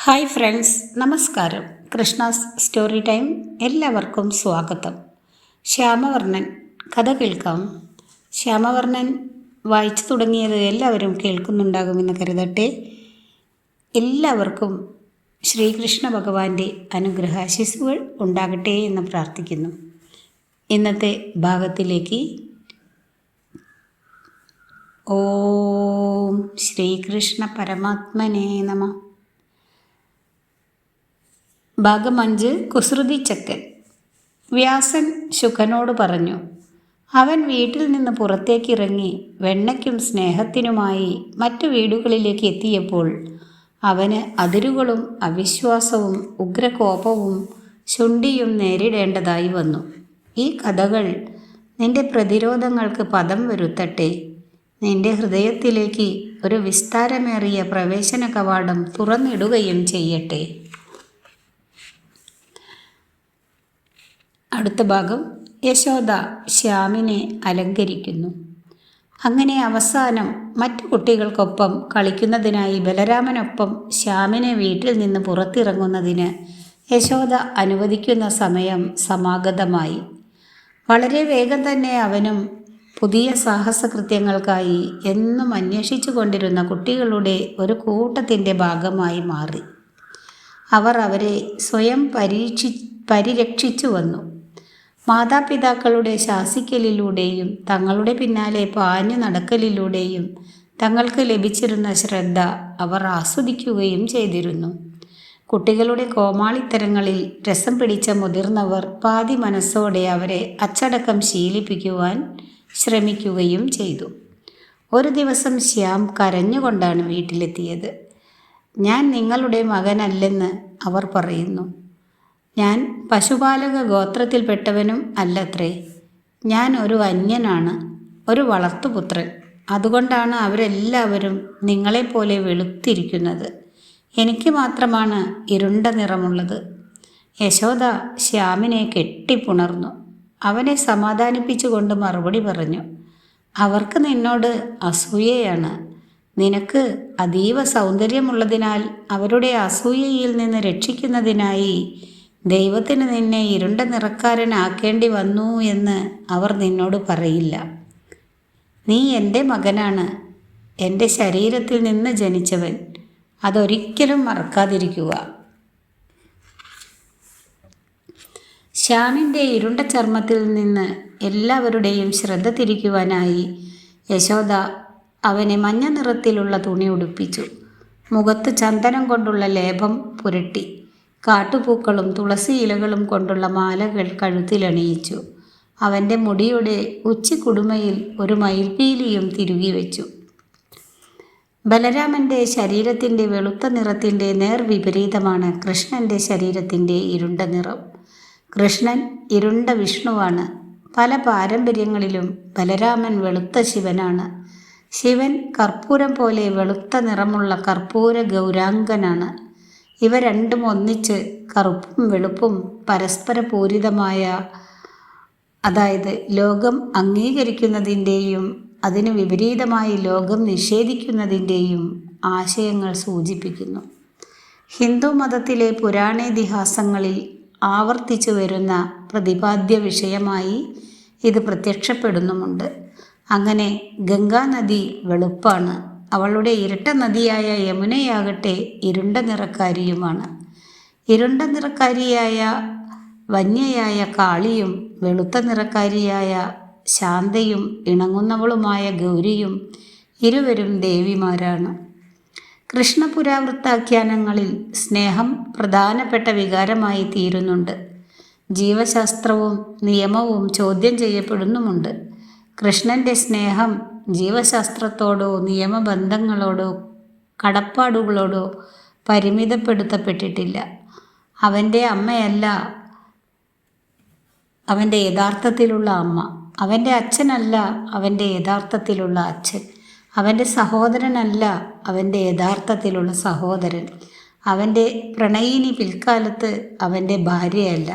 Hi friends, നമസ്കാരം. Krishna's story time എല്ലാവർക്കും സ്വാഗതം. ശ്യാമവർണ്ണൻ കഥ കേൾക്കാം. ശ്യാമവർണ്ണൻ വായിച്ചു തുടങ്ങിയത് എല്ലാവരും കേൾക്കുന്നുണ്ടാകുമെന്ന് കരുതട്ടെ. എല്ലാവർക്കും ശ്രീകൃഷ്ണ ഭഗവാന്റെ അനുഗ്രഹാശിസ്സുകൾ ഉണ്ടാകട്ടെ എന്ന് പ്രാർത്ഥിക്കുന്നു. ഇന്നത്തെ ഭാഗത്തിലേക്ക്. ഓം ശ്രീകൃഷ്ണ പരമാത്മനേ നമഃ. ഭാഗം 5. കുസൃതി ചക്കൻ. വ്യാസൻ ശുകനോട് പറഞ്ഞു, അവൻ വീട്ടിൽ നിന്ന് പുറത്തേക്കിറങ്ങി വെണ്ണയ്ക്കും സ്നേഹത്തിനുമായി മറ്റു വീടുകളിലേക്ക് എത്തിയപ്പോൾ അവന് അതിരുകളും അവിശ്വാസവും ഉഗ്രകോപവും ശുണ്ഠിയും നേരിടേണ്ടതായി വന്നു. ഈ കഥകൾ നിന്റെ പ്രതിരോധങ്ങൾക്ക് പദം വരുത്തട്ടെ. നിന്റെ ഹൃദയത്തിലേക്ക് ഒരു വിസ്താരമേറിയ പ്രവേശന കവാടം തുറന്നിടുകയും ചെയ്യട്ടെ. അടുത്ത ഭാഗം. യശോദ ശ്യാമിനെ അലങ്കരിക്കുന്നു. അങ്ങനെ അവസാനം മറ്റു കുട്ടികൾക്കൊപ്പം കളിക്കുന്നതിനായി ബലരാമനൊപ്പം ശ്യാമിനെ വീട്ടിൽ നിന്ന് പുറത്തിറങ്ങുന്നതിന് യശോദ അനുവദിക്കുന്ന സമയം സമാഗതമായി. വളരെ വേഗം തന്നെ അവനും പുതിയ സാഹസകൃത്യങ്ങൾക്കായി എന്നും അന്വേഷിച്ചു കൊണ്ടിരുന്ന കുട്ടികളുടെ ഒരു കൂട്ടത്തിൻ്റെ ഭാഗമായി മാറി. അവർ അവരെ സ്വയം പരിരക്ഷിച്ചു വന്നു. മാതാപിതാക്കളുടെ ശാസിക്കലിലൂടെയും തങ്ങളുടെ പിന്നാലെ പാഞ്ഞു നടക്കലിലൂടെയും തങ്ങൾക്ക് ലഭിച്ചിരുന്ന ശ്രദ്ധ അവർ ആസ്വദിക്കുകയും ചെയ്തിരുന്നു. കുട്ടികളുടെ കോമാളിത്തരങ്ങളിൽ രസം പിടിച്ച മുതിർന്നവർ പാതി മനസ്സോടെ അവരെ അച്ചടക്കം ശീലിപ്പിക്കുവാൻ ശ്രമിക്കുകയും ചെയ്തു. ഒരു ദിവസം ശ്യാം കരഞ്ഞുകൊണ്ടാണ് വീട്ടിലെത്തിയത്. ഞാൻ നിങ്ങളുടെ മകനല്ലെന്ന് അവർ പറയുന്നു. ഞാൻ പശുപാലക ഗോത്രത്തിൽപ്പെട്ടവനും അല്ലത്രേ. ഞാൻ ഒരു അന്യനാണ്, ഒരു വളർത്തുപുത്രൻ. അതുകൊണ്ടാണ് അവരെല്ലാവരും നിങ്ങളെപ്പോലെ വെളുത്തിരിക്കുന്നത്. എനിക്ക് മാത്രമാണ് ഇരുണ്ട നിറമുള്ളത്. യശോദ ശ്യാമിനെ കെട്ടിപ്പുണർന്നു. അവനെ സമാധാനിപ്പിച്ചുകൊണ്ട് മറുപടി പറഞ്ഞു, അവർക്ക് നിന്നോട് അസൂയയാണ്. നിനക്ക് അതീവ സൗന്ദര്യമുള്ളതിനാൽ അവരുടെ അസൂയയിൽ നിന്ന് രക്ഷിക്കുന്നതിനായി ദൈവത്തിന് നിന്നെ ഇരുണ്ട നിറക്കാരനാക്കേണ്ടി വന്നു എന്ന് അവർ നിന്നോട് പറയില്ല. നീ എൻ്റെ മകനാണ്, എൻ്റെ ശരീരത്തിൽ നിന്ന് ജനിച്ചവൻ. അതൊരിക്കലും മറക്കാതിരിക്കുക. ശ്യാമിൻ്റെ ഇരുണ്ട ചർമ്മത്തിൽ നിന്ന് എല്ലാവരുടെയും ശ്രദ്ധ തിരിക്കുവാനായി യശോദ അവനെ മഞ്ഞ നിറത്തിലുള്ള തുണി ഉടുപ്പിച്ചു. മുഖത്ത് ചന്ദനം കൊണ്ടുള്ള ലേപം പുരട്ടി. കാട്ടുപൂക്കളും തുളസി ഇലകളും കൊണ്ടുള്ള മാലകൾ കഴുത്തിലണിയിച്ചു. അവൻ്റെ മുടിയുടെ ഉച്ചിക്കുടുമയിൽ ഒരു മയിൽപീലിയും തിരുകി വെച്ചു. ബലരാമൻ്റെ ശരീരത്തിൻ്റെ വെളുത്ത നിറത്തിൻ്റെ നേർവിപരീതമാണ് കൃഷ്ണൻ്റെ ശരീരത്തിൻ്റെ ഇരുണ്ട നിറം. കൃഷ്ണൻ ഇരുണ്ട വിഷ്ണുവാണ്. പല പാരമ്പര്യങ്ങളിലും ബലരാമൻ വെളുത്ത ശിവനാണ്. ശിവൻ കർപ്പൂരം പോലെ വെളുത്ത നിറമുള്ള കർപ്പൂര ഗൗരാംഗനാണ്. ഇവ രണ്ടും ഒന്നിച്ച് കറുപ്പും വെളുപ്പും പരസ്പര പൂരിതമായ, അതായത് ലോകം അംഗീകരിക്കുന്നതിൻ്റെയും അതിന് വിപരീതമായി ലോകം നിഷേധിക്കുന്നതിൻ്റെയും ആശയങ്ങൾ സൂചിപ്പിക്കുന്നു. ഹിന്ദു മതത്തിലെ പുരാണേതിഹാസങ്ങളിൽ ആവർത്തിച്ചു വരുന്ന പ്രതിപാദ്യ വിഷയമായി ഇത് പ്രത്യക്ഷപ്പെടുന്നുമുണ്ട്. അങ്ങനെ ഗംഗാനദി വെളുപ്പാണ്. അവളുടെ ഇരട്ട നദിയായ യമുനയാകട്ടെ ഇരുണ്ട നിറക്കാരിയുമാണ്. ഇരുണ്ട നിറക്കാരിയായ വന്യയായ കാളിയും വെളുത്ത നിറക്കാരിയായ ശാന്തയും ഇണങ്ങുന്നവളുമായ ഗൗരിയും ഇരുവരും ദേവിമാരാണ്. കൃഷ്ണപുരാവൃത്താഖ്യാനങ്ങളിൽ സ്നേഹം പ്രധാനപ്പെട്ട വികാരമായി തീരുന്നുണ്ട്. ജീവശാസ്ത്രവും നിയമവും ചോദ്യം ചെയ്യപ്പെടുന്നുമുണ്ട്. കൃഷ്ണൻ്റെ സ്നേഹം ജീവശാസ്ത്രത്തോടോ നിയമബന്ധങ്ങളോടോ കടപ്പാടുകളോടോ പരിമിതപ്പെടുത്തപ്പെട്ടിട്ടില്ല. അവൻ്റെ അമ്മയല്ല അവൻ്റെ യഥാർത്ഥത്തിലുള്ള അമ്മ. അവൻ്റെ അച്ഛനല്ല അവൻ്റെ യഥാർത്ഥത്തിലുള്ള അച്ഛൻ. അവൻ്റെ സഹോദരനല്ല അവൻ്റെ യഥാർത്ഥത്തിലുള്ള സഹോദരൻ. അവൻ്റെ പ്രണയിനി പിൽക്കാലത്ത് അവൻ്റെ ഭാര്യയല്ല.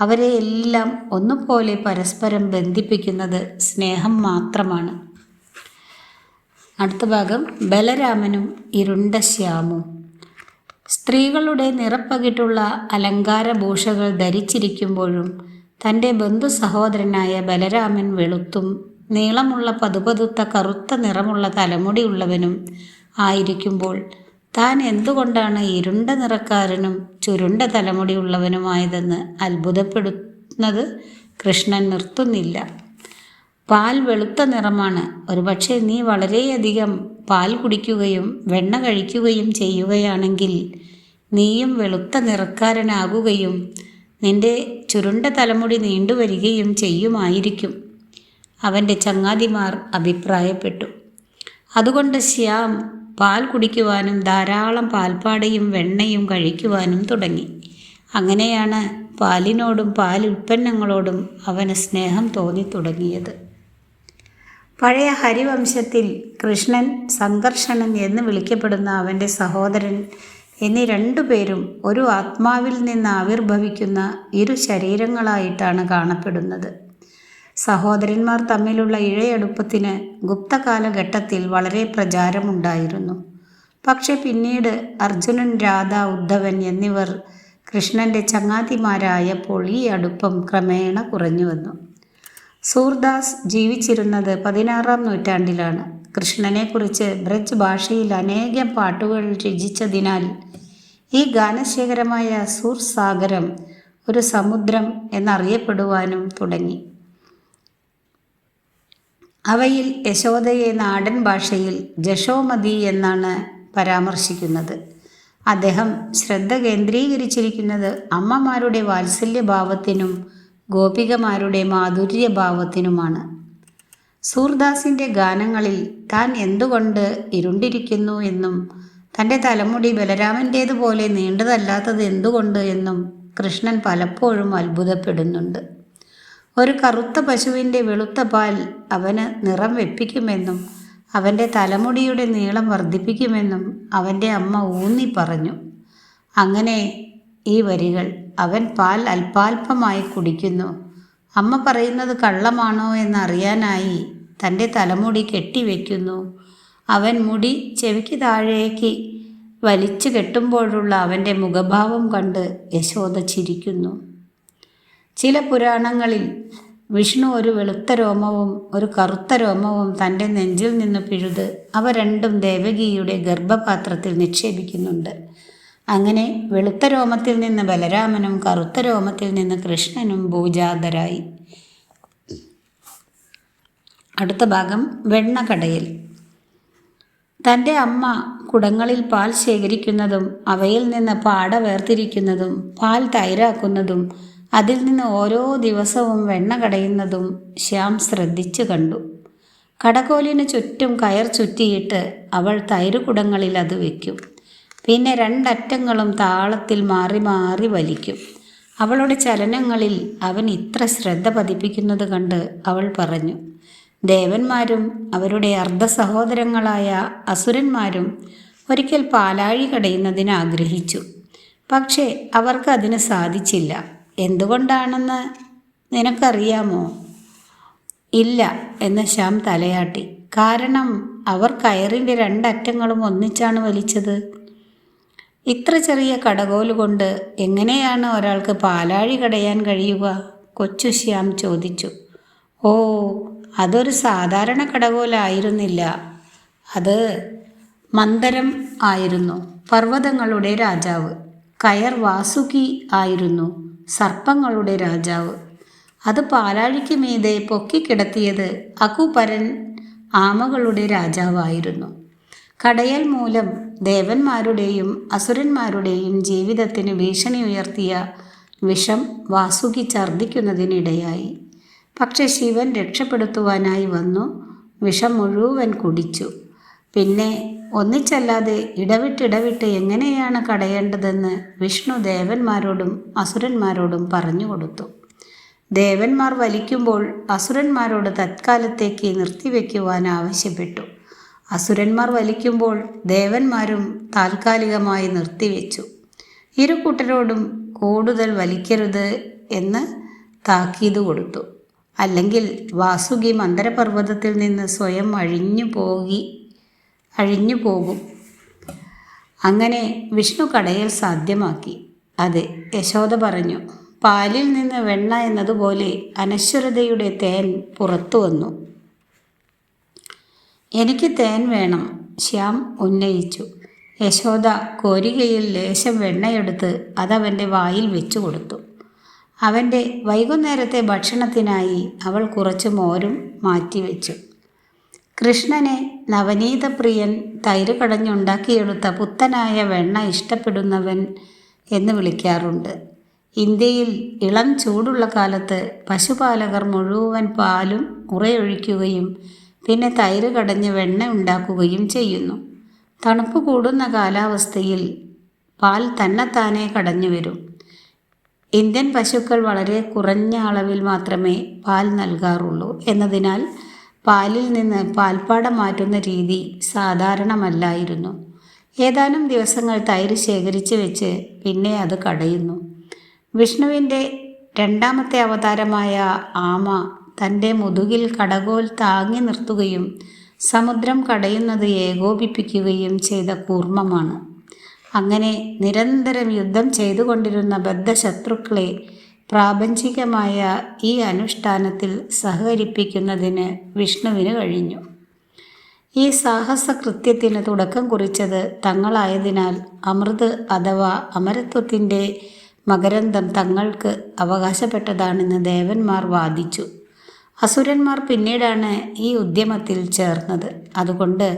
അവരെ എല്ലാം ഒന്നുപോലെ പരസ്പരം ബന്ധിപ്പിക്കുന്നത് സ്നേഹം മാത്രമാണ്. അടുത്ത ഭാഗം. ബലരാമനും ഇരുണ്ട ശ്യാമും. സ്ത്രീകളുടെ നിറപ്പകിട്ടുള്ള അലങ്കാരഭൂഷകൾ ധരിച്ചിരിക്കുമ്പോഴും തൻ്റെ ബന്ധു സഹോദരനായ ബലരാമൻ വെളുത്തും നീളമുള്ള പതുപതുത്ത കറുത്ത നിറമുള്ള തലമുടിയുള്ളവനും ആയിരിക്കുമ്പോൾ താൻ എന്തുകൊണ്ടാണ് ഇരുണ്ട നിറക്കാരനും ചുരുണ്ട തലമുടിയുള്ളവനുമായതെന്ന് അത്ഭുതപ്പെടുന്നത് കൃഷ്ണൻ നിർത്തുന്നില്ല. പാൽ വെളുത്ത നിറമാണ്. ഒരുപക്ഷെ നീ വളരെയധികം പാൽ കുടിക്കുകയും വെണ്ണ കഴിക്കുകയും ചെയ്യുകയാണെങ്കിൽ നീയും വെളുത്ത നിറക്കാരനാകുകയും നിന്റെ ചുരുണ്ട തലമുടി നീണ്ടുവരികയും ചെയ്യുമായിരിക്കും, അവൻ്റെ ചങ്ങാതിമാർ അഭിപ്രായപ്പെട്ടു. അതുകൊണ്ട് ശ്യാം പാൽ കുടിക്കുവാനും ധാരാളം പാൽപ്പാടയും വെണ്ണയും കഴിക്കുവാനും തുടങ്ങി. അങ്ങനെയാണ് പാലിനോടും പാൽ ഉൽപ്പന്നങ്ങളോടും അവന് സ്നേഹം തോന്നി തുടങ്ങിയത്. പഴയ ഹരിവംശത്തിൽ കൃഷ്ണൻ, സംഘർഷണൻ എന്ന് വിളിക്കപ്പെടുന്ന അവൻ്റെ സഹോദരൻ എന്നീ രണ്ടുപേരും ഒരു ആത്മാവിൽ നിന്ന് ആവിർഭവിക്കുന്ന ഇരു ശരീരങ്ങളായിട്ടാണ് കാണപ്പെടുന്നത്. സഹോദരന്മാർ തമ്മിലുള്ള ഇഴയടുപ്പത്തിന് ഗുപ്തകാലഘട്ടത്തിൽ വളരെ പ്രചാരമുണ്ടായിരുന്നു. പക്ഷെ പിന്നീട് അർജുനൻ, രാധ, ഉദ്ധവൻ എന്നിവർ കൃഷ്ണൻ്റെ ചങ്ങാതിമാരായപ്പോൾ ഈ അടുപ്പം ക്രമേണ കുറഞ്ഞു വന്നു. സൂർദാസ് ജീവിച്ചിരുന്നത് 16-ാം നൂറ്റാണ്ടിലാണ്. കൃഷ്ണനെക്കുറിച്ച് ബ്രജ് ഭാഷയിൽ അനേകം പാട്ടുകൾ രചിച്ചതിനാൽ ഈ ഗാനശേഖരമായ സൂർസാഗരം ഒരു സമുദ്രം എന്നറിയപ്പെടുവാനും തുടങ്ങി. അവയിൽ യശോദയെ നാടൻ ഭാഷയിൽ ജശോമതി എന്നാണ് പരാമർശിക്കുന്നത്. അദ്ദേഹം ശ്രദ്ധ കേന്ദ്രീകരിച്ചിരിക്കുന്നത് അമ്മമാരുടെ വാത്സല്യഭാവത്തിനും ഗോപികമാരുടെ മാധുര്യഭാവത്തിനുമാണ്. സൂർദാസിൻ്റെ ഗാനങ്ങളിൽ താൻ എന്തുകൊണ്ട് ഇരുണ്ടിരിക്കുന്നു എന്നും തൻ്റെ തലമുടി ബലരാമൻ്റേതുപോലെ നീണ്ടതല്ലാത്തത് എന്തുകൊണ്ട് എന്നും കൃഷ്ണൻ പലപ്പോഴും അത്ഭുതപ്പെടുന്നുണ്ട്. ഒരു കറുത്ത പശുവിൻ്റെ വെളുത്ത പാൽ അവന് നിറം വെപ്പിക്കുമെന്നും അവൻ്റെ തലമുടിയുടെ നീളം വർദ്ധിപ്പിക്കുമെന്നും അവൻ്റെ അമ്മ ഊന്നി പറഞ്ഞു. അങ്ങനെ ഈ വരികൾ: അവൻ പാൽ അല്പാൽപമായി കുടിക്കുന്നു. അമ്മ പറയുന്നത് കള്ളമാണോ എന്നറിയാനായി തൻ്റെ തലമുടി കെട്ടിവെക്കുന്നു. അവൻ മുടി ചെവിക്ക് താഴേക്ക് വലിച്ചു കെട്ടുമ്പോഴുള്ള അവൻ്റെ മുഖഭാവം കണ്ട് യശോദ ചിരിക്കുന്നു. ചില പുരാണങ്ങളിൽ വിഷ്ണു ഒരു വെളുത്ത രോമവും ഒരു കറുത്ത രോമവും തൻ്റെ നെഞ്ചിൽ നിന്ന് പിഴുത് അവ രണ്ടും ദേവകിയുടെ ഗർഭപാത്രത്തിൽ നിക്ഷേപിക്കുന്നുണ്ട്. അങ്ങനെ വെളുത്ത രോമത്തിൽ നിന്ന് ബലരാമനും കറുത്ത രോമത്തിൽ നിന്ന് കൃഷ്ണനും ഭൂജാതരായി. അടുത്ത ഭാഗം വെണ്ണക്കടയൽ. തൻ്റെ അമ്മ കുടങ്ങളിൽ പാൽ ശേഖരിക്കുന്നതും അവയിൽ നിന്ന് പാട വേർതിരിക്കുന്നതും പാൽ തൈരാക്കുന്നതും അതിൽ നിന്ന് ഓരോ ദിവസവും വെണ്ണ കടയുന്നതും ശ്യാം ശ്രദ്ധിച്ചു കണ്ടു. കടകോലിന് ചുറ്റും കയർ ചുറ്റിയിട്ട് അവൾ തൈരുകുടങ്ങളിൽ അത് വയ്ക്കും. പിന്നെ രണ്ടറ്റങ്ങളും താളത്തിൽ മാറി മാറി വലിക്കും. അവളുടെ ചലനങ്ങളിൽ അവൻ ഇത്ര ശ്രദ്ധ പതിപ്പിക്കുന്നത് കണ്ട് അവൾ പറഞ്ഞു: ദേവന്മാരും അവരുടെ അർദ്ധ സഹോദരങ്ങളായ അസുരന്മാരും ഒരിക്കൽ പാലാഴി കടയുന്നതിന് ആഗ്രഹിച്ചു. പക്ഷേ അവർക്ക് അതിന് സാധിച്ചില്ല. എന്തുകൊണ്ടാണെന്ന് നിനക്കറിയാമോ? ഇല്ല എന്ന് ശ്യാം തലയാട്ടി. കാരണം അവർ കയറിൻ്റെ രണ്ടറ്റങ്ങളും ഒന്നിച്ചാണ് വലിച്ചത്. ഇത്ര ചെറിയ കടകോലുകൊണ്ട് എങ്ങനെയാണ് ഒരാൾക്ക് പാലാഴി കടയാൻ കഴിയുക? കൊച്ചു ശ്യാം ചോദിച്ചു. ഓ, അതൊരു സാധാരണ കടകോലായിരുന്നില്ല. അത് മന്ദരം ആയിരുന്നു, പർവ്വതങ്ങളുടെ രാജാവ്. കയർ വാസുകി ആയിരുന്നു, സർപ്പങ്ങളുടെ രാജാവ്. അത് പാലാഴിക്ക് മീതെ പൊക്കിക്കിടത്തിയത് അകുപരൻ, ആമകളുടെ രാജാവായിരുന്നു. കടയൽ മൂലം ദേവന്മാരുടെയും അസുരന്മാരുടെയും ജീവിതത്തിന് ഭീഷണി ഉയർത്തിയ വിഷം വാസുകി ഛർദ്ദിക്കുന്നതിനിടയായി. പക്ഷെ ശിവൻ രക്ഷപ്പെടുത്തുവാനായി വന്നു വിഷം മുഴുവൻ കുടിച്ചു. പിന്നെ ഒന്നിച്ചല്ലാതെ ഇടവിട്ടിടവിട്ട് എങ്ങനെയാണ് കടയേണ്ടതെന്ന് വിഷ്ണു ദേവന്മാരോടും അസുരന്മാരോടും പറഞ്ഞു കൊടുത്തു. ദേവന്മാർ വലിക്കുമ്പോൾ അസുരന്മാരോട് തത്കാലത്തേക്ക് നിർത്തിവെക്കുവാൻ ആവശ്യപ്പെട്ടു. അസുരന്മാർ വലിക്കുമ്പോൾ ദേവന്മാരും താൽക്കാലികമായി നിർത്തിവെച്ചു. ഇരു കൂട്ടരോടും കൂടുതൽ വലിക്കരുത് എന്ന് താക്കീത് കൊടുത്തു. അല്ലെങ്കിൽ വാസുകി മന്ദരപർവ്വതത്തിൽ നിന്ന് സ്വയം അഴിഞ്ഞു പോകും. അങ്ങനെ വിഷ്ണു കടയൽ സാധ്യമാക്കി. അതെ, യശോദ പറഞ്ഞു. പാലിൽ നിന്ന് വെണ്ണ എന്നതുപോലെ അനശ്വരതയുടെ തേൻ പുറത്തു വന്നു. എനിക്ക് തേൻ വേണം, ശ്യാം ഉന്നയിച്ചു. യശോദ കോരികയിൽ ലേശം വെണ്ണയെടുത്ത് അതവൻ്റെ വായിൽ വെച്ചു കൊടുത്തു. അവൻ്റെ വൈകുന്നേരത്തെ ഭക്ഷണത്തിനായി അവൾ കുറച്ച് മോരും മാറ്റിവെച്ചു. കൃഷ്ണനെ നവനീതപ്രിയൻ തൈര് കടഞ്ഞുണ്ടാക്കിയെടുത്ത പുത്തനായ വെണ്ണ ഇഷ്ടപ്പെടുന്നവൻ എന്ന് വിളിക്കാറുണ്ട്. ഇന്ത്യയിൽ ഇളം ചൂടുള്ള കാലത്ത് പശുപാലകർ മുഴുവൻ പാലും ഉറയൊഴിക്കുകയും പിന്നെ തൈര് കടഞ്ഞ് വെണ്ണ ഉണ്ടാക്കുകയും ചെയ്യുന്നു. തണുപ്പ് കൂടുന്ന കാലാവസ്ഥയിൽ പാൽ തന്നെത്താനെ കടഞ്ഞു വരും. ഇന്ത്യൻ പശുക്കൾ വളരെ കുറഞ്ഞ അളവിൽ മാത്രമേ പാൽ നൽകാറുള്ളൂ എന്നതിനാൽ പാലിൽ നിന്ന് പാൽപ്പാട മാറ്റുന്ന രീതി സാധാരണമല്ലായിരുന്നു. ഏതാനും ദിവസങ്ങൾ തൈര് ശേഖരിച്ച് വെച്ച് പിന്നെ അത് കടയുന്നു. വിഷ്ണുവിൻ്റെ രണ്ടാമത്തെ അവതാരമായ ആമ തൻ്റെ മുതുകിൽ കടകോൽ താങ്ങി നിർത്തുകയും സമുദ്രം കടയുന്നത് ഏകോപിപ്പിക്കുകയും ചെയ്ത കൂർമ്മമാണ്. അങ്ങനെ നിരന്തരം യുദ്ധം ചെയ്തുകൊണ്ടിരുന്ന ബദ്ധശത്രുക്കളെ പ്രാപഞ്ചികമായ ഈ അനുഷ്ഠാനത്തിൽ സഹകരിപ്പിക്കുന്നതിന് വിഷ്ണുവിന് കഴിഞ്ഞു. ഈ സാഹസകൃത്യത്തിന് തുടക്കം കുറിച്ചത് തങ്ങളായതിനാൽ അമൃത് അഥവാ അമരത്വത്തിൻ്റെ മകരന്തം തങ്ങൾക്ക് അവകാശപ്പെട്ടതാണെന്ന് ദേവന്മാർ വാദിച്ചു. അസുരന്മാർ പിന്നീടാണ് ഈ ഉദ്യമത്തിൽ ചേർന്നത്. അതുകൊണ്ട്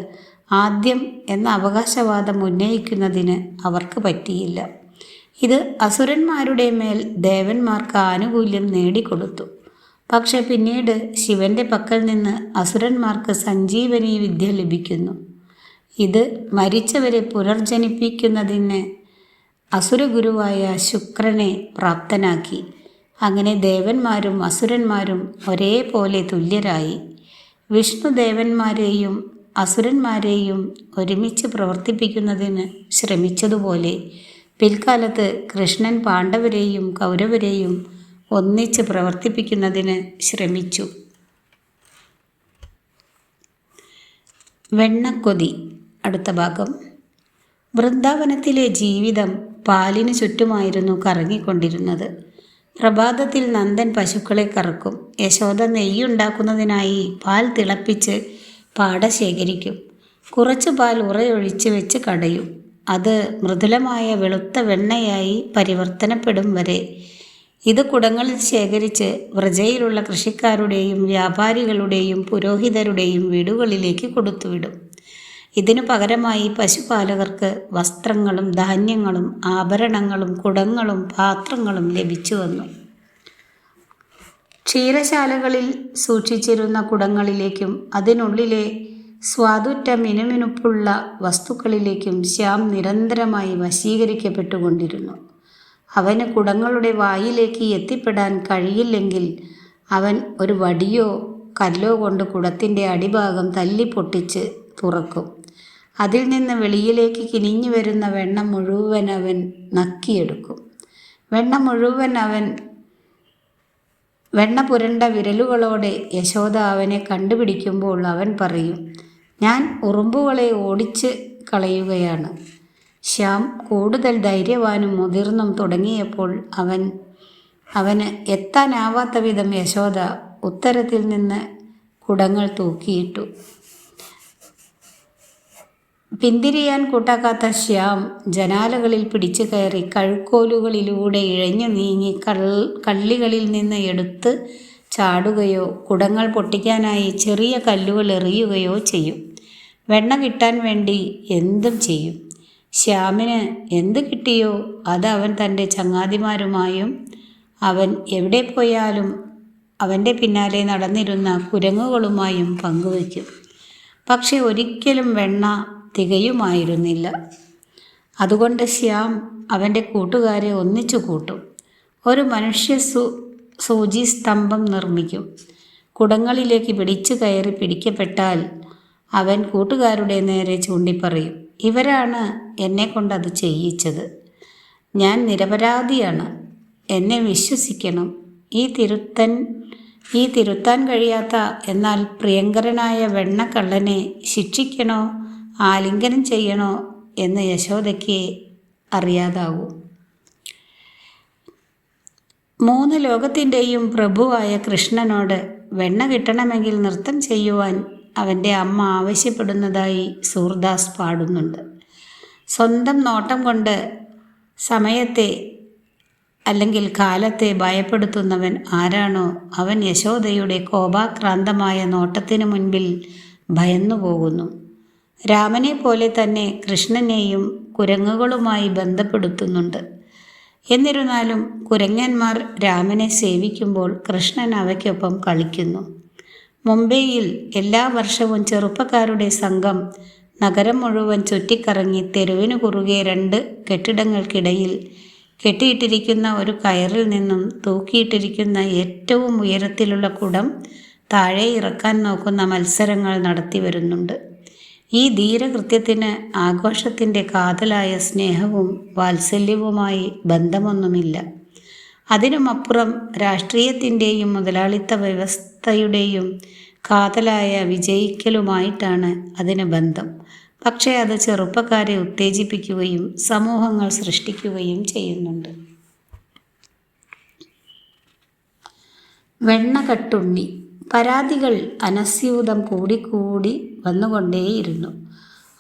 ആദ്യം എന്ന അവകാശവാദം ഉന്നയിക്കുന്നതിന് അവർക്ക് പറ്റിയില്ല. ഇത് അസുരന്മാരുടെ മേൽ ദേവന്മാർക്ക് ആനുകൂല്യം നേടിക്കൊടുത്തു. പക്ഷെ പിന്നീട് ശിവന്റെ പക്കൽ നിന്ന് അസുരന്മാർക്ക് സഞ്ജീവനി വിദ്യ ലഭിക്കുന്നു. ഇത് മരിച്ചവരെ പുനർജനിപ്പിക്കുന്നതിന് അസുരഗുരുവായ ശുക്രനെ പ്രാപ്തനാക്കി. അങ്ങനെ ദേവന്മാരും അസുരന്മാരും ഒരേപോലെ തുല്യരായി. വിഷ്ണു ദേവന്മാരെയും അസുരന്മാരെയും ഒരുമിച്ച് പ്രവർത്തിപ്പിക്കുന്നതിന് ശ്രമിച്ചതുപോലെ പിൽക്കാലത്ത് കൃഷ്ണൻ പാണ്ഡവരെയും കൗരവരെയും ഒന്നിച്ച് പ്രവർത്തിപ്പിക്കുന്നതിന് ശ്രമിച്ചു. വെണ്ണക്കൊതി. അടുത്ത ഭാഗം. വൃന്ദാവനത്തിലെ ജീവിതം പാലിനു ചുറ്റുമായിരുന്നു കറങ്ങിക്കൊണ്ടിരുന്നത്. പ്രഭാതത്തിൽ നന്ദൻ പശുക്കളെ കറക്കും. യശോദ നെയ്യുണ്ടാക്കുന്നതിനായി പാൽ തിളപ്പിച്ച് പാട ശേഖരിക്കും. കുറച്ച് പാൽ ഉറയൊഴിച്ച് വെച്ച് കടയും. അത് മൃദുലമായ വെളുത്ത വെണ്ണയായി പരിവർത്തനപ്പെടും വരെ ഇത് കുടങ്ങളിൽ ശേഖരിച്ച് വ്രജയിലുള്ള കൃഷിക്കാരുടെയും വ്യാപാരികളുടെയും പുരോഹിതരുടെയും വീടുകളിലേക്ക് കൊടുത്തുവിടും. ഇതിനു പകരമായി പശുപാലകർക്ക് വസ്ത്രങ്ങളും ധാന്യങ്ങളും ആഭരണങ്ങളും കുടങ്ങളും പാത്രങ്ങളും ലഭിച്ചു വന്നു. ക്ഷീരശാലകളിൽ സൂക്ഷിച്ചിരുന്ന കുടങ്ങളിലേക്കും അതിനുള്ളിലെ സ്വാദുറ്റ മിനുമിനുപ്പുള്ള വസ്തുക്കളിലേക്കും ശ്യാം നിരന്തരമായി വശീകരിക്കപ്പെട്ടുകൊണ്ടിരുന്നു. അവന് കുടങ്ങളുടെ വായിലേക്ക് എത്തിപ്പെടാൻ കഴിയില്ലെങ്കിൽ അവൻ ഒരു വടിയോ കല്ലോ കൊണ്ട് കുടത്തിൻ്റെ അടിഭാഗം തല്ലിപ്പൊട്ടിച്ച് തുറക്കും. അതിൽ നിന്ന് വെളിയിലേക്ക് കിനിഞ്ഞു വരുന്ന വെണ്ണ മുഴുവൻ അവൻ നക്കിയെടുക്കും. വെണ്ണ പുരണ്ട വിരലുകളോടെ യശോദ അവനെ കണ്ടുപിടിക്കുമ്പോൾ അവൻ പറയും, ഞാൻ ഉറുമ്പുകളെ ഓടിച്ച് കളയുകയാണ്. ശ്യാം കൂടുതൽ ധൈര്യവാനും മുതിർന്നും തുടങ്ങിയപ്പോൾ അവന് എത്താനാവാത്ത വിധം യശോദ ഉത്തരത്തിൽ നിന്ന് കുടങ്ങൾ തൂക്കിയിട്ടു. പിന്തിരിയാൻ കൂട്ടാക്കാത്ത ശ്യാം ജനാലകളിൽ പിടിച്ചു കയറി കഴുക്കോലുകളിലൂടെ ഇഴഞ്ഞു നീങ്ങി കള്ളികളിൽ നിന്ന് എടുത്ത് ചാടുകയോ കുടങ്ങൾ പൊട്ടിക്കാനായി ചെറിയ കല്ലുകൾ എറിയുകയോ ചെയ്യും. വെണ്ണ കിട്ടാൻ വേണ്ടി എന്തും ചെയ്യും. ശ്യാമിന് എന്ത് കിട്ടിയോ അത് അവൻ തൻ്റെ ചങ്ങാതിമാരുമായും അവൻ എവിടെ പോയാലും അവൻ്റെ പിന്നാലെ നടന്നിരുന്ന കുരങ്ങുകളുമായും പങ്കുവയ്ക്കും. പക്ഷെ ഒരിക്കലും വെണ്ണ തികയുമായിരുന്നില്ല. അതുകൊണ്ട് ശ്യാം അവൻ്റെ കൂട്ടുകാരെ ഒന്നിച്ചു കൂട്ടും. ഒരു മനുഷ്യ സൂചിസ്തംഭം നിർമ്മിക്കും. കുടങ്ങളിലേക്ക് പിടിച്ചു കയറി പിടിക്കപ്പെട്ടാൽ അവൻ കൂട്ടുകാരുടെ നേരെ ചൂണ്ടിപ്പറയും, ഇവരാണ് എന്നെ കൊണ്ടത് ചെയ്യിച്ചത്. ഞാൻ നിരപരാധിയാണ്, എന്നെ വിശ്വസിക്കണം. ഈ തിരുത്താൻ കഴിയാത്ത എന്നാൽ പ്രിയങ്കരനായ വെണ്ണക്കള്ളനെ ശിക്ഷിക്കണോ ആലിംഗനം ചെയ്യണോ എന്ന് യശോദയ്ക്ക് അറിയാതാവൂ. 3 ലോകത്തിൻ്റെയും പ്രഭുവായ കൃഷ്ണനോട് വെണ്ണ കിട്ടണമെങ്കിൽ നൃത്തം ചെയ്യുവാൻ അവൻ്റെ അമ്മ ആവശ്യപ്പെടുന്നതായി സൂർദാസ് പാടുന്നുണ്ട്. സ്വന്തം നോട്ടം കൊണ്ട് സമയത്തെ അല്ലെങ്കിൽ കാലത്തെ ഭയപ്പെടുത്തുന്നവൻ ആരാണോ അവൻ യശോദയുടെ കോപാക്രാന്തമായ നോട്ടത്തിനു മുൻപിൽ ഭയന്നു പോകുന്നു. രാമനെ പോലെ തന്നെ കൃഷ്ണനെയും കുരങ്ങുകളുമായി ബന്ധപ്പെടുത്തുന്നുണ്ട്. എന്നിരുന്നാലും കുരങ്ങന്മാർ രാമനെ സേവിക്കുമ്പോൾ കൃഷ്ണൻ അവയ്ക്കൊപ്പം കളിക്കുന്നു. മുംബൈയിൽ എല്ലാ വർഷവും ചെറുപ്പക്കാരുടെ സംഘം നഗരം മുഴുവൻ ചുറ്റിക്കറങ്ങി തെരുവിനു കുറുകെ 2 കെട്ടിടങ്ങൾക്കിടയിൽ കെട്ടിയിട്ടിരിക്കുന്ന ഒരു കയറിൽ നിന്നും തൂക്കിയിട്ടിരിക്കുന്ന ഏറ്റവും ഉയരത്തിലുള്ള കുടം താഴെ ഇറക്കാൻ നോക്കുന്ന മത്സരങ്ങൾ നടത്തി വരുന്നുണ്ട്. ഈ ധീരകൃത്യത്തിന് ആഘോഷത്തിൻ്റെ കാതലായ സ്നേഹവും വാത്സല്യവുമായി ബന്ധമൊന്നുമില്ല. അതിനുമപ്പുറം രാഷ്ട്രീയത്തിൻ്റെയും മുതലാളിത്ത വ്യവസ്ഥയുടെയും കാതലായ വിജയിക്കലുമായിട്ടാണ് അതിന് ബന്ധം. പക്ഷേ അത് ചെറുപ്പക്കാരെ ഉത്തേജിപ്പിക്കുകയും സമൂഹങ്ങൾ സൃഷ്ടിക്കുകയും ചെയ്യുന്നുണ്ട്. വെണ്ണകട്ടുണ്ണി. പരാതികൾ അനസ്യൂതം കൂടിക്കൂടി വന്നുകൊണ്ടേയിരുന്നു.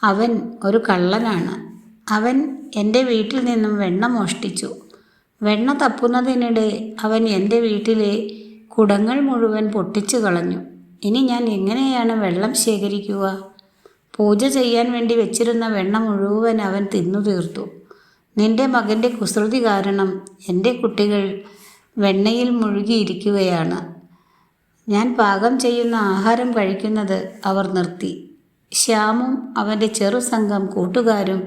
അവൻ ഒരു കള്ളനാണ്. അവൻ എൻ്റെ വീട്ടിൽ നിന്നും വെണ്ണ മോഷ്ടിച്ചു. വെണ്ണ തപ്പുന്നതിനിടെ അവൻ എൻ്റെ വീട്ടിലെ കുടങ്ങൾ മുഴുവൻ പൊട്ടിച്ചു കളഞ്ഞു. ഇനി ഞാൻ എങ്ങനെയാണ് വെള്ളം ശേഖരിക്കുക? പൂജ ചെയ്യാൻ വേണ്ടി വെച്ചിരുന്ന വെണ്ണ മുഴുവൻ അവൻ തിന്നു തീർത്തു. നിന്റെ മകൻ്റെ കുസൃതി കാരണം എൻ്റെ കുട്ടികൾ വെണ്ണയിൽ മുഴുകിയിരിക്കുകയാണ്. ഞാൻ പാകം ചെയ്യുന്ന ആഹാരം കഴിക്കുന്നത് അവർ നിർത്തി. ശ്യാമും അവൻ്റെ ചെറു സംഘം കൂട്ടുകാരും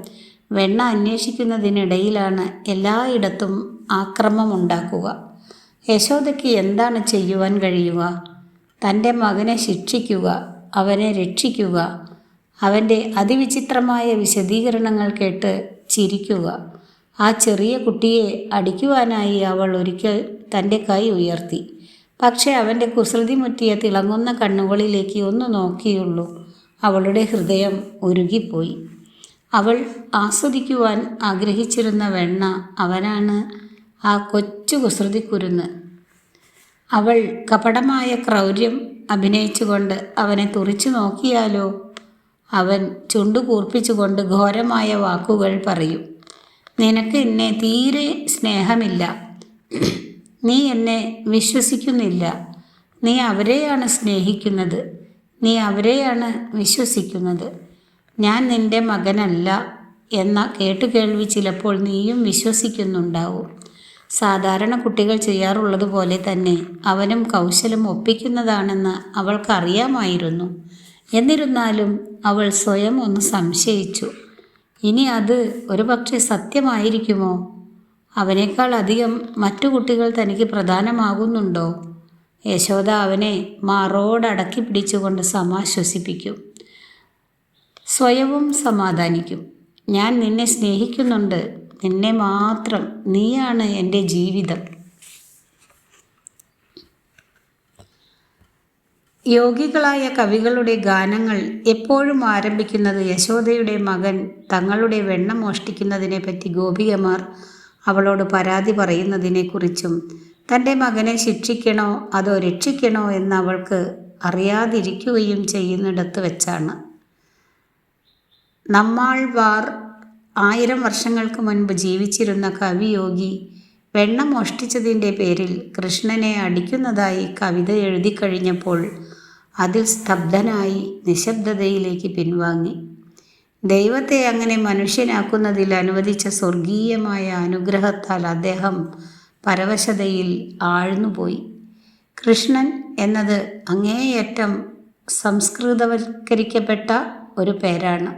വെണ്ണ അന്വേഷിക്കുന്നതിനിടയിലാണ് എല്ലായിടത്തും ആക്രമമുണ്ടാക്കുക. യശോദയ്ക്ക് എന്താണ് ചെയ്യുവാൻ കഴിയുക? തൻ്റെ മകനെ ശിക്ഷിക്കുക, അവനെ രക്ഷിക്കുക, അവൻ്റെ അതിവിചിത്രമായ വിശദീകരണങ്ങൾ കേട്ട് ചിരിക്കുക. ആ ചെറിയ കുട്ടിയെ അടിക്കുവാനായി അവൾ ഒരിക്കൽ തൻ്റെ കൈ ഉയർത്തി. പക്ഷേ അവൻ്റെ കുസൃതി മുറ്റിയ തിളങ്ങുന്ന കണ്ണുകളിലേക്ക് ഒന്ന് നോക്കിയുള്ളൂ. അവളുടെ ഹൃദയം ഉരുകിപ്പോയി. അവൾ ആസ്വദിക്കുവാൻ ആഗ്രഹിച്ചിരുന്ന വെണ്ണ അവനാണ് ആ കൊച്ചു കുസൃതിക്കുരുന്ന്. അവൾ കപടമായ ക്രൗര്യം അഭിനയിച്ചുകൊണ്ട് അവനെ തുറിച്ചു നോക്കിയാലോ? അവൻ ചുണ്ടു കൂർപ്പിച്ചുകൊണ്ട് ഘോരമായ വാക്കുകൾ പറയും. നിനക്ക് എന്നെ തീരെ സ്നേഹമില്ല. നീ എന്നെ വിശ്വസിക്കുന്നില്ല. നീ അവരെയാണ് സ്നേഹിക്കുന്നത്. നീ അവരെയാണ് വിശ്വസിക്കുന്നത്. ഞാൻ നിൻ്റെ മകനല്ല എന്ന കേട്ടുകേൾവി ചിലപ്പോൾ നീയും വിശ്വസിക്കുന്നുണ്ടാവും. സാധാരണ കുട്ടികൾ ചെയ്യാറുള്ളതുപോലെ തന്നെ അവനും കൗശലം ഒപ്പിക്കുന്നതാണെന്ന് അവൾക്കറിയാമായിരുന്നു. എന്നിരുന്നാലും അവൾ സ്വയം ഒന്ന് സംശയിച്ചു. ഇനി അത് ഒരുപക്ഷെ സത്യമായിരിക്കുമോ? അവനേക്കാൾ അധികം മറ്റു കുട്ടികൾ തനിക്ക് പ്രധാനമാകുന്നുണ്ടോ? യശോദ അവനെ മാറോടടക്കി പിടിച്ചുകൊണ്ട് സമാശ്വസിപ്പിക്കും, സ്വയവും സമാധാനിക്കും. ഞാൻ നിന്നെ സ്നേഹിക്കുന്നുണ്ട്, നിന്നെ മാത്രം. നീയാണ് എൻ്റെ ജീവിതം. യോഗികളായ കവികളുടെ ഗാനങ്ങൾ എപ്പോഴും ആരംഭിക്കുന്നത് യശോദയുടെ മകൻ തങ്ങളുടെ വെണ്ണ മോഷ്ടിക്കുന്നതിനെപ്പറ്റി ഗോപികമാർ അവളോട് പരാതി പറയുന്നതിനെക്കുറിച്ചും തൻ്റെ മകനെ ശിക്ഷിക്കണോ അതോ രക്ഷിക്കണോ എന്ന് അവൾക്ക് അറിയാതിരിക്കുകയും ചെയ്യുന്നിടത്ത് വെച്ചാണ്. നമ്മാൾവാർ 1000 വർഷങ്ങൾക്ക് മുൻപ് ജീവിച്ചിരുന്ന കവിയോഗി വെണ്ണ മോഷ്ടിച്ചതിൻ്റെ പേരിൽ കൃഷ്ണനെ അടിക്കുന്നതായി കവിത എഴുതി കഴിഞ്ഞപ്പോൾ അതിൽ സ്തബ്ധനായി നിശബ്ദതയിലേക്ക് പിൻവാങ്ങി. ദൈവത്തെ അങ്ങനെ മനുഷ്യനാക്കുന്നതിൽ അനുവദിച്ച സ്വർഗീയമായ അനുഗ്രഹത്താൽ അദ്ദേഹം പരവശതയിൽ ആഴ്ന്നുപോയി. കൃഷ്ണൻ എന്നത് അങ്ങേയറ്റം സംസ്കൃതവൽക്കരിക്കപ്പെട്ട ഒരു പേരാണ്.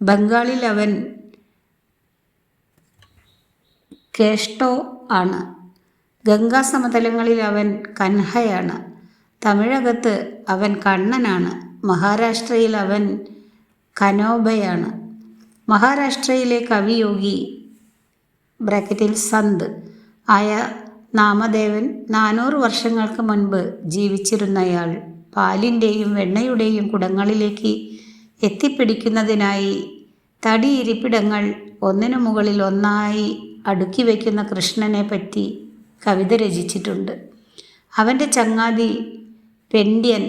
ബംഗാളിൽ അവൻ കേഷ്ടോ ആണ്. ഗംഗാ സമതലങ്ങളിൽ അവൻ കൻഹയാണ്. തമിഴകത്ത് അവൻ കണ്ണനാണ്. മഹാരാഷ്ട്രയിൽ അവൻ കനോബയാണ്. മഹാരാഷ്ട്രയിലെ കവിയോഗി സന്ത് ആയ നാമദേവൻ 400 വർഷങ്ങൾക്ക് മുൻപ് ജീവിച്ചിരുന്നയാൾ പാലിൻ്റെയും വെണ്ണയുടെയും കുടങ്ങളിലേക്ക് എത്തിപ്പിടിക്കുന്നതിനായി തടി ഇരിപ്പിടങ്ങൾ ഒന്നിനു മുകളിൽ ഒന്നായി അടുക്കി വയ്ക്കുന്ന കൃഷ്ണനെ പറ്റി കവിത രചിച്ചിട്ടുണ്ട്. അവൻ്റെ ചങ്ങാതി പെണ്ഡ്യൻ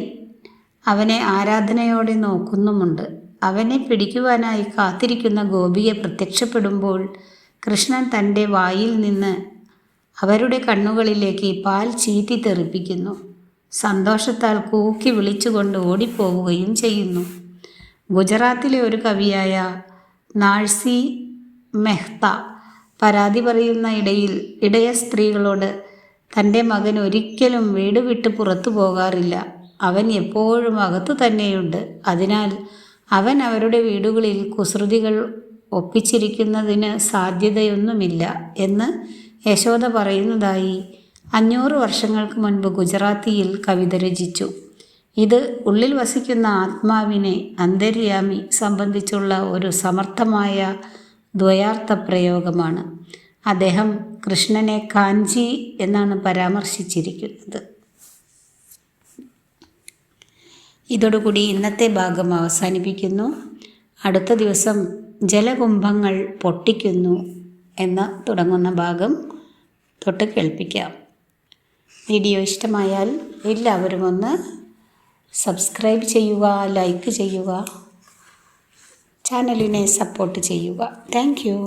അവനെ ആരാധനയോടെ നോക്കുന്നുമുണ്ട്. അവനെ പിടിക്കുവാനായി കാത്തിരിക്കുന്ന ഗോപിക പ്രത്യക്ഷപ്പെടുമ്പോൾ കൃഷ്ണൻ തൻ്റെ വായിൽ നിന്ന് അവരുടെ കണ്ണുകളിലേക്ക് പാൽ ചീറ്റി തെറിപ്പിക്കുന്നു. സന്തോഷത്താൽ കൂക്കി വിളിച്ചുകൊണ്ട് ഓടിപ്പോവുകയും ചെയ്യുന്നു. ഗുജറാത്തിലെ ഒരു കവിയായ നാഴ്സി മെഹ്ത പരാതി പറയുന്ന ഇടയ സ്ത്രീകളോട് തൻ്റെ മകൻ ഒരിക്കലും വീട് വിട്ട് പുറത്തു പോകാറില്ല. അവൻ എപ്പോഴും അകത്തു തന്നെയുണ്ട്. അതിനാൽ അവൻ അവരുടെ വീടുകളിൽ കുസൃതികൾ ഒപ്പിച്ചിരിക്കുന്നതിന് സാധ്യതയൊന്നുമില്ല എന്ന് യശോദ പറയുന്നതായി 500 വർഷങ്ങൾക്ക് മുൻപ് ഗുജറാത്തിയിൽ കവിത രചിച്ചു. ഇത് ഉള്ളിൽ വസിക്കുന്ന ആത്മാവിനെ അന്തര്യാമി സംബന്ധിച്ചുള്ള ഒരു സമർത്ഥമായ ദ്വയാർത്ഥ പ്രയോഗമാണ്. അദ്ദേഹം കൃഷ്ണനെ കാഞ്ചി എന്നാണ് പരാമർശിച്ചിരിക്കുന്നത്. ഇതോടുകൂടി ഇന്നത്തെ ഭാഗം അവസാനിപ്പിക്കുന്നു. അടുത്ത ദിവസം ജലകുംഭങ്ങൾ പൊട്ടിക്കുന്നു എന്ന് തുടങ്ങുന്ന ഭാഗം തൊട്ട് കേൾപ്പിക്കാം. വീഡിയോ ഇഷ്ടമായാൽ എല്ലാവരും ഒന്ന് സബ്സ്ക്രൈബ് ചെയ്യുക, ലൈക്ക് ചെയ്യുക, ചാനലിനെ സപ്പോർട്ട് ചെയ്യുക. Thank you.